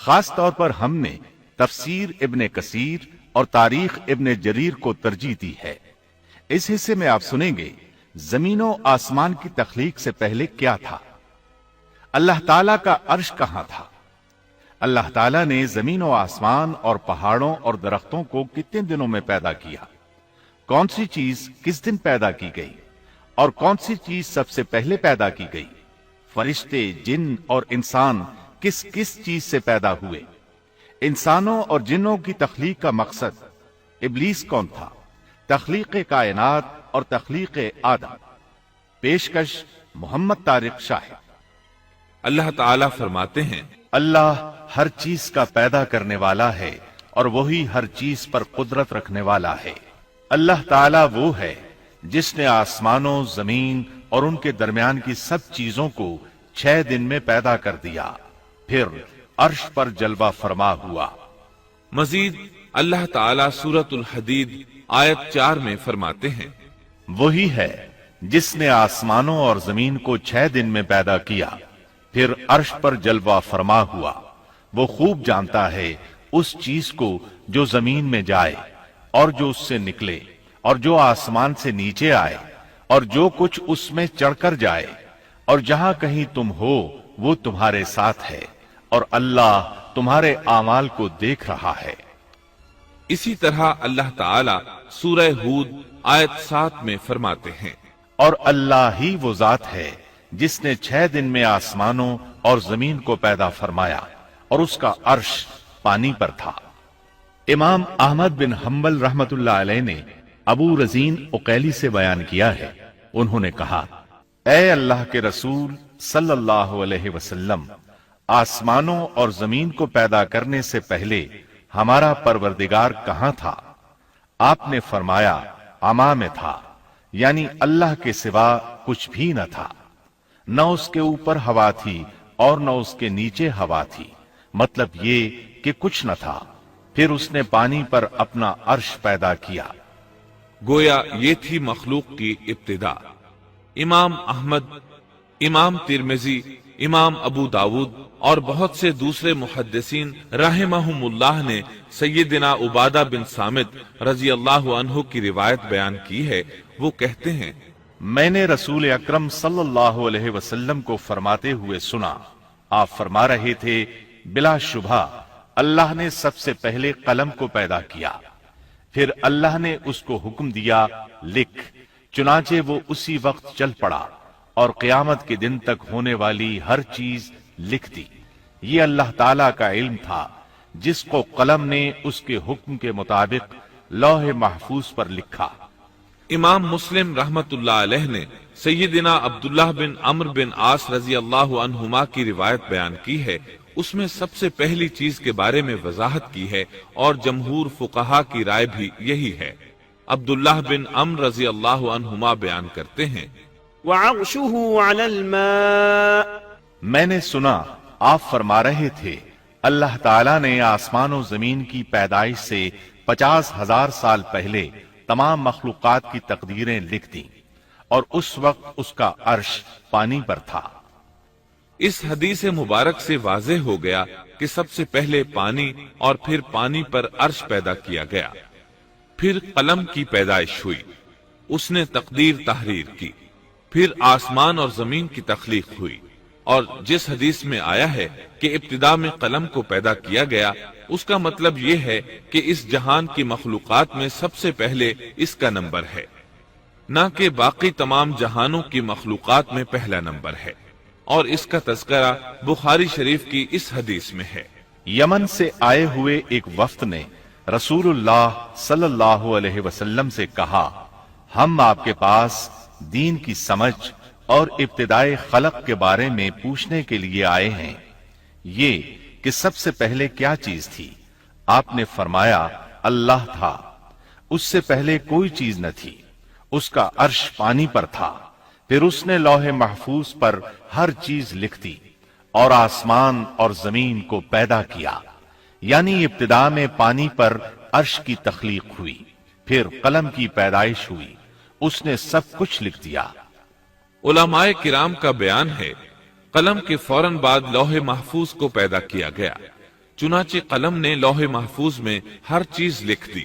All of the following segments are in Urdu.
خاص طور پر ہم نے تفسیر ابن کثیر اور تاریخ ابن جریر کو ترجیح دی ہے۔ اس حصے میں آپ سنیں گے زمین و آسمان کی تخلیق سے پہلے کیا تھا، اللہ تعالیٰ کا عرش کہاں تھا، اللہ تعالیٰ نے زمین و آسمان اور پہاڑوں اور درختوں کو کتنے دنوں میں پیدا کیا، کون سی چیز کس دن پیدا کی گئی اور کون سی چیز سب سے پہلے پیدا کی گئی، فرشتے، جن اور انسان کس کس چیز سے پیدا ہوئے، انسانوں اور جنوں کی تخلیق کا مقصد، ابلیس کون تھا، تخلیق کائنات اور تخلیق آدم۔ پیشکش محمد طارق شاہد۔ اللہ تعالیٰ فرماتے ہیں، اللہ ہر چیز کا پیدا کرنے والا ہے اور وہی ہر چیز پر قدرت رکھنے والا ہے۔ اللہ تعالیٰ وہ ہے جس نے آسمانوں، زمین اور ان کے درمیان کی سب چیزوں کو 6 دن میں پیدا کر دیا، پھر عرش پر جلوہ فرما ہوا۔ مزید اللہ تعالیٰ سورۃ الحدید آیت 4 میں فرماتے ہیں، وہی ہے جس نے آسمانوں اور زمین کو 6 دن میں پیدا کیا، پھر عرش پر جلوہ فرما ہوا۔ وہ خوب جانتا ہے اس چیز کو جو زمین میں جائے اور جو اس سے نکلے اور جو آسمان سے نیچے آئے اور جو کچھ اس میں چڑھ کر جائے، اور جہاں کہیں تم ہو وہ تمہارے ساتھ ہے، اور اللہ تمہارے اعمال کو دیکھ رہا ہے۔ اسی طرح اللہ تعالیٰ سورہ ہود آیت 7 میں فرماتے ہیں، اور اللہ ہی وہ ذات ہے جس نے 6 دن میں آسمانوں اور زمین کو پیدا فرمایا اور اس کا عرش پانی پر تھا۔ امام احمد بن حنبل رحمت اللہ علیہ نے ابو رزین عقیلی سے بیان کیا ہے، انہوں نے کہا، اے اللہ کے رسول صلی اللہ علیہ وسلم، آسمانوں اور زمین کو پیدا کرنے سے پہلے ہمارا پروردگار کہاں تھا؟ آپ نے فرمایا، عما میں تھا، یعنی اللہ کے سوا کچھ بھی نہ تھا، نہ اس کے اوپر ہوا تھی اور نہ اس کے نیچے ہوا تھی، مطلب یہ کہ کچھ نہ تھا، پھر اس نے پانی پر اپنا عرش پیدا کیا۔ گویا یہ تھی مخلوق کی ابتدا۔ امام احمد، امام ترمذی، امام ابو داود اور بہت سے دوسرے محدثین رحمہم اللہ نے سیدنا عبادہ بن صامت رضی اللہ عنہ کی روایت بیان کی ہے۔ وہ کہتے ہیں، میں نے رسول اکرم صلی اللہ علیہ وسلم کو فرماتے ہوئے سنا، آپ فرما رہے تھے، بلا شبہ اللہ نے سب سے پہلے قلم کو پیدا کیا، پھر اللہ نے اس کو حکم دیا، لکھ، چنانچہ وہ اسی وقت چل پڑا اور قیامت کے دن تک ہونے والی ہر چیز لکھ دی۔ یہ اللہ تعالیٰ کا علم تھا جس کو قلم نے اس کے حکم کے مطابق لوح محفوظ پر لکھا۔ امام مسلم رحمت اللہ علیہ نے سیدنا عبداللہ بن عمرو بن عاص رضی اللہ عنہما کی روایت بیان کی ہے، اس میں سب سے پہلی چیز کے بارے میں وضاحت کی ہے اور جمہور فقہا کی رائے بھی یہی ہے۔ عبداللہ بن عمرو رضی اللہ عنہما بیان کرتے ہیں، وعرشه على الماء، میں نے سنا آپ فرما رہے تھے، اللہ تعالیٰ نے آسمان و زمین کی پیدائش سے 50,000 سال پہلے تمام مخلوقات کی تقدیریں لکھ دیں اور اس وقت اس کا عرش پانی پر تھا۔ اس حدیث مبارک سے واضح ہو گیا کہ سب سے پہلے پانی اور پھر پانی پر عرش پیدا کیا گیا، پھر قلم کی پیدائش ہوئی، اس نے تقدیر تحریر کی، پھر آسمان اور زمین کی تخلیق ہوئی، اور جس حدیث میں آیا ہے کہ ابتدا میں قلم کو پیدا کیا گیا، اس کا مطلب یہ ہے کہ اس جہان کی مخلوقات میں سب سے پہلے اس کا نمبر ہے، نہ کہ باقی تمام جہانوں کی مخلوقات میں پہلا نمبر ہے، اور اس کا تذکرہ بخاری شریف کی اس حدیث میں ہے۔ یمن سے آئے ہوئے ایک وفد نے رسول اللہ صلی اللہ علیہ وسلم سے کہا، ہم آپ کے پاس دین کی سمجھ اور ابتدائے خلق کے بارے میں پوچھنے کے لیے آئے ہیں، یہ کہ سب سے پہلے کیا چیز تھی؟ آپ نے فرمایا، اللہ تھا، اس سے پہلے کوئی چیز نہ تھی، اس کا عرش پانی پر تھا، پھر اس نے لوح محفوظ پر ہر چیز لکھ دی اور آسمان اور زمین کو پیدا کیا، یعنی ابتدا میں پانی پر عرش کی تخلیق ہوئی، پھر قلم کی پیدائش ہوئی، اس نے سب کچھ لکھ دیا۔ علماء کرام کا بیان ہے، قلم کے فوراً بعد لوح محفوظ کو پیدا کیا گیا، چنانچہ قلم نے لوح محفوظ میں ہر چیز لکھ دی۔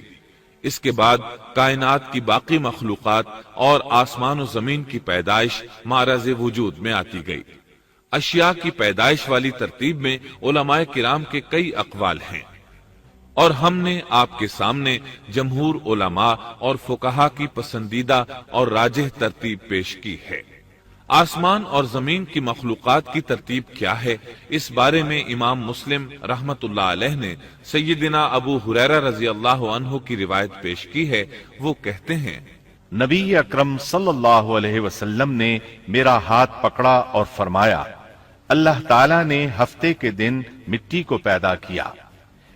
اس کے بعد کائنات کی باقی مخلوقات اور آسمان و زمین کی پیدائش معرض وجود میں آتی گئی۔ اشیاء کی پیدائش والی ترتیب میں علماء کرام کے کئی اقوال ہیں، اور ہم نے آپ کے سامنے جمہور علماء اور فقہا کی پسندیدہ اور راجح ترتیب پیش کی ہے۔ آسمان اور زمین کی مخلوقات کی ترتیب کیا ہے، اس بارے میں امام مسلم رحمت اللہ علیہ نے سیدنا ابو ہریرہ رضی اللہ عنہ کی روایت پیش کی ہے۔ وہ کہتے ہیں، نبی اکرم صلی اللہ علیہ وسلم نے میرا ہاتھ پکڑا اور فرمایا، اللہ تعالیٰ نے ہفتے کے دن مٹی کو پیدا کیا،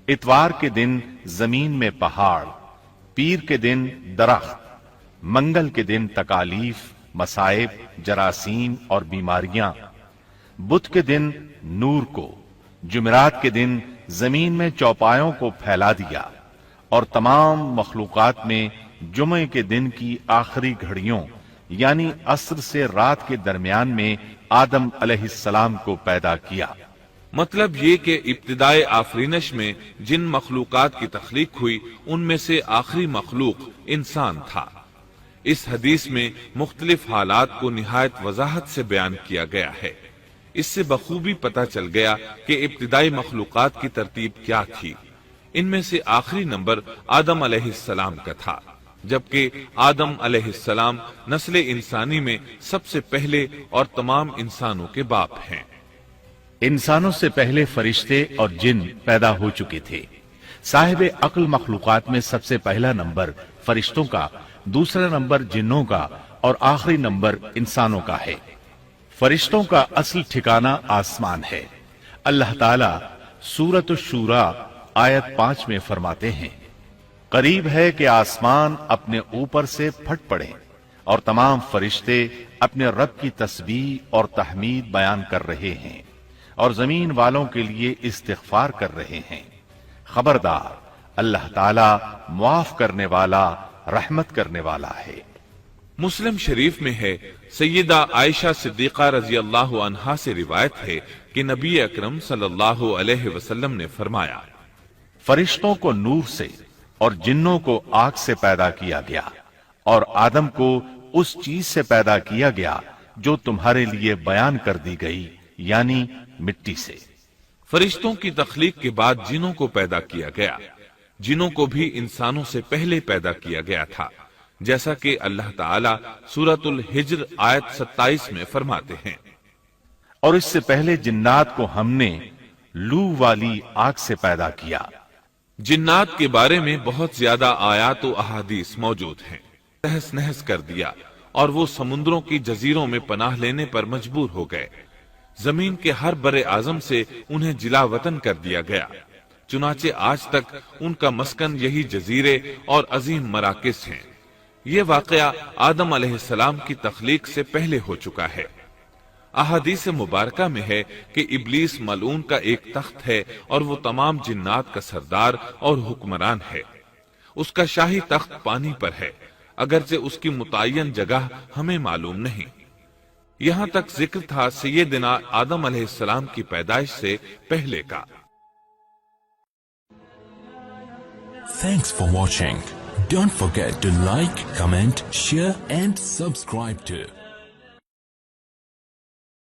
اتوار کے دن زمین میں پہاڑ، پیر کے دن درخت، منگل کے دن تکالیف، مصائب، جراثیم اور بیماریاں، بدھ کے دن نور کو، جمعرات کے دن زمین میں چوپایوں کو پھیلا دیا، اور تمام مخلوقات میں جمعے کے دن کی آخری گھڑیوں یعنی عصر سے رات کے درمیان میں آدم علیہ السلام کو پیدا کیا۔ مطلب یہ کہ ابتدائے آفرینش میں جن مخلوقات کی تخلیق ہوئی ان میں سے آخری مخلوق انسان تھا۔ اس حدیث میں مختلف حالات کو نہایت وضاحت سے بیان کیا گیا ہے۔ اس سے بخوبی پتہ چل گیا کہ ابتدائی مخلوقات کی ترتیب کیا تھی۔ ان میں سے آخری نمبر آدم علیہ السلام کا تھا، جبکہ آدم علیہ السلام نسل انسانی میں سب سے پہلے اور تمام انسانوں کے باپ ہیں۔ انسانوں سے پہلے فرشتے اور جن پیدا ہو چکے تھے۔ صاحب عقل مخلوقات میں سب سے پہلا نمبر فرشتوں کا، دوسرا نمبر جنوں کا اور آخری نمبر انسانوں کا ہے۔ فرشتوں کا اصل ٹھکانہ آسمان ہے۔ اللہ تعالیٰ سورۃ الشورى آیت 5 میں فرماتے ہیں، قریب ہے کہ آسمان اپنے اوپر سے پھٹ پڑے اور تمام فرشتے اپنے رب کی تسبیح اور تحمید بیان کر رہے ہیں اور زمین والوں کے لیے استغفار کر رہے ہیں۔ خبردار، اللہ تعالیٰ معاف کرنے والا، رحمت کرنے والا ہے۔ مسلم شریف میں ہے، سیدہ عائشہ صدیقہ رضی اللہ عنہا سے روایت ہے کہ نبی اکرم صلی اللہ علیہ وسلم نے فرمایا، فرشتوں کو نور سے اور جنوں کو آگ سے پیدا کیا گیا، اور آدم کو اس چیز سے پیدا کیا گیا جو تمہارے لیے بیان کر دی گئی، یعنی مٹی سے۔ فرشتوں کی تخلیق کے بعد جنوں کو پیدا کیا گیا۔ جنوں کو بھی انسانوں سے پہلے پیدا کیا گیا تھا، جیسا کہ اللہ تعالیٰ سورۃ الحجر آیت 27 میں فرماتے ہیں، اور اس سے پہلے جنات کو ہم نے لو والی آگ سے پیدا کیا۔ جنات کے بارے میں بہت زیادہ آیات و احادیث موجود ہیں۔ تہس نہس کر دیا اور وہ سمندروں کی جزیروں میں پناہ لینے پر مجبور ہو گئے۔ زمین کے ہر بر اعظم سے انہیں جلا وطن کر دیا گیا، چنانچہ آج تک ان کا مسکن یہی جزیرے اور عظیم مراکز ہیں۔ یہ واقعہ آدم علیہ السلام کی تخلیق سے پہلے ہو چکا ہے۔ احادیث مبارکہ میں ہے کہ ابلیس ملعون کا ایک تخت ہے اور وہ تمام جنات کا سردار اور حکمران ہے۔ اس کا شاہی تخت پانی پر ہے، اگرچہ اس کی متعین جگہ ہمیں معلوم نہیں۔ یہاں تک ذکر تھا سیدنا آدم علیہ السلام کی پیدائش سے پہلے کا۔ Thanks for watching. Don't forget to like, comment, share and subscribe to